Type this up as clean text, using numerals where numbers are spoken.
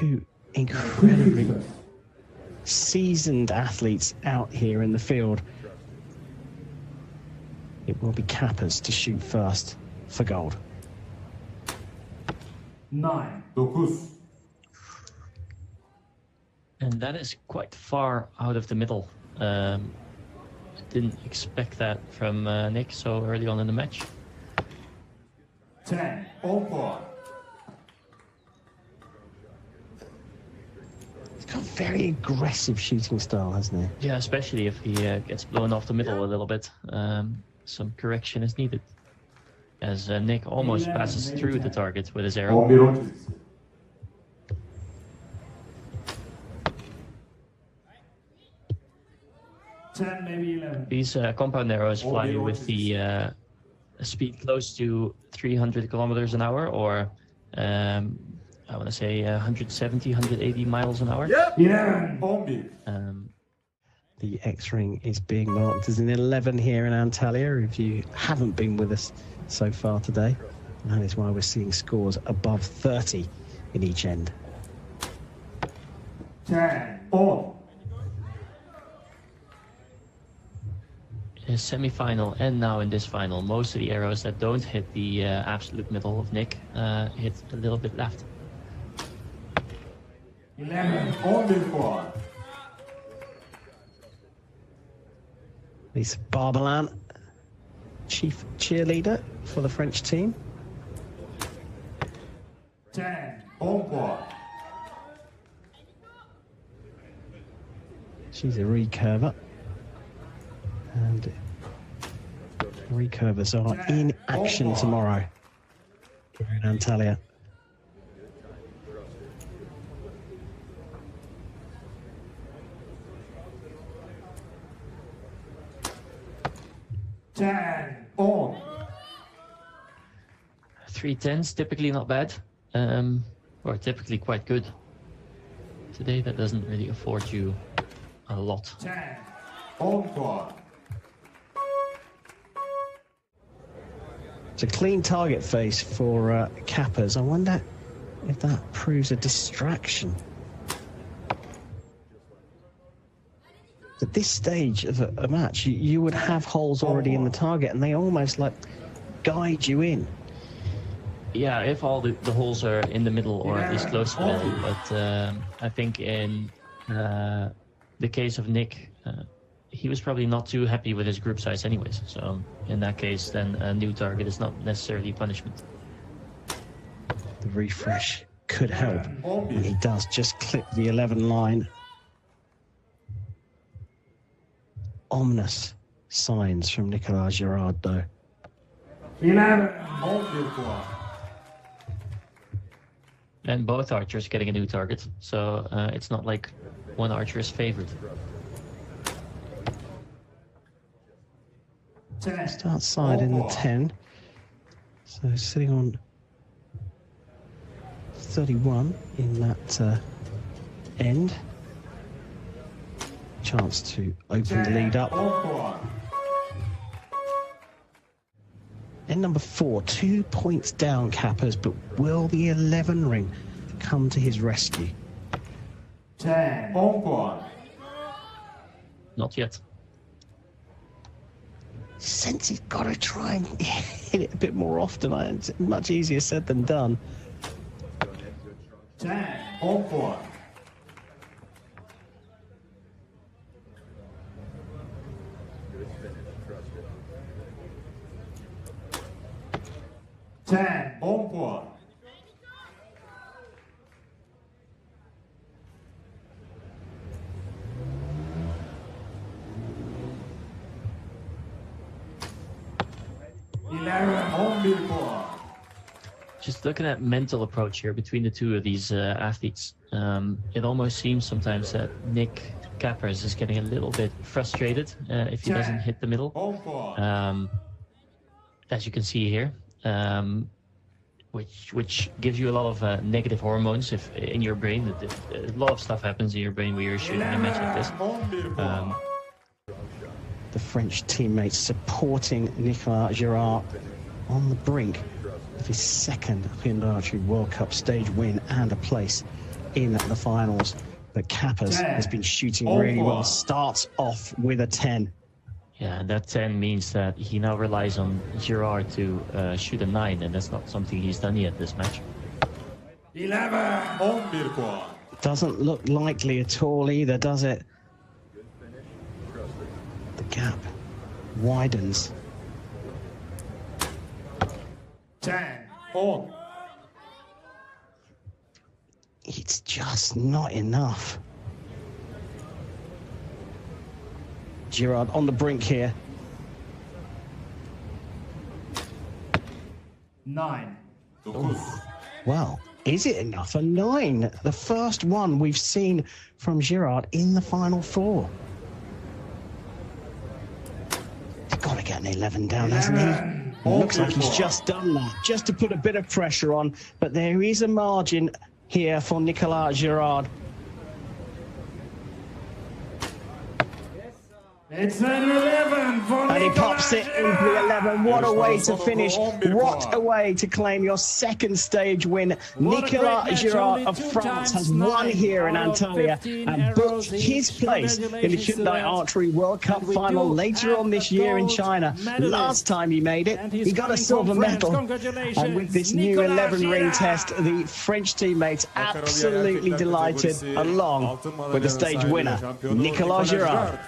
two incredibly seasoned athletes out here in the field. It will be Kappers to shoot first for gold. 9. And that is quite far out of the middle. I didn't expect that from Nick so early on in the match. 10. Over. He's got a very aggressive shooting style, hasn't he? Yeah, especially if he gets blown off the middle a little bit. Some correction is needed. As Nick almost passes through the target with his arrow. 10, maybe 11. These compound arrows fly with the speed close to 300 kilometers an hour, or I want to say 170, 180 miles an hour. Yep. Yeah. The X-ring is being marked as an 11 here in Antalya. If you haven't been with us so far today, that is why we're seeing scores above 30 in each end. 10. On. In a semi-final and now in this final, most of the arrows that don't hit the absolute middle of Nick hit a little bit left. 11. On this one. Lisa Barbalan, chief cheerleader for the French team. 10. On. She's a recurver. And recurvers are in action tomorrow here in Antalya. On. 310s, typically not bad, or typically quite good. Today that doesn't really afford you a lot. 10. On. It's a clean target face for Kappers. I wonder if that proves a distraction. At this stage of a match, you would have holes already in the target, and they almost like guide you in. Yeah, if all the holes are in the middle or at least close to the middle. But I think in the case of Nick, he was probably not too happy with his group size anyways. So in that case, then a new target is not necessarily punishment. The refresh could help. And he does just clip the 11 line. Ominous signs from Nicolas Girard, though. 11. And both archers getting a new target. So it's not like one archer is favored. Just outside in the 10. So sitting on 31 in that end. Chance to open the lead up. End number 4, 2 points down Kappers, but will the 11 ring come to his rescue? 10. Not yet. Sense he's got to try and hit it a bit more often. It's much easier said than done. 10. 10. 11. Just looking at mental approach here between the two of these athletes, it almost seems sometimes that Nick Kappers is getting a little bit frustrated if he doesn't hit the middle. As you can see here, which gives you a lot of negative hormones if in your brain. A lot of stuff happens in your brain when you're shooting a match like this. The French teammates supporting Nicolas Girard on the brink of his second Hyundai Archery World Cup stage win and a place in the finals. But Kappers has been shooting really well. Starts off with a 10. Yeah, and that 10 means that he now relies on Girard to shoot a 9, and that's not something he's done yet this match. 11. Doesn't look likely at all either, does it? The gap widens. 10. It's just not enough. Girard on the brink here. 9. Well, is it enough? A 9. The first one we've seen from Girard in the final 4. He's got to get an 11 down, hasn't he? Looks like he's just done that, just to put a bit of pressure on. But there is a margin here for Nicolas Girard. It's an 11 for And he Nicolas pops it into the 11. What a way to finish. What a way to claim your second stage win. Nicolas Girard of France has won here in Antalya and booked his place in the Hyundai Archery World Cup final later on this year in China. Last time he made it, he got a silver medal. And with this new 11-ring test, the French teammates absolutely delighted, along with the stage winner, Nicolas Girard.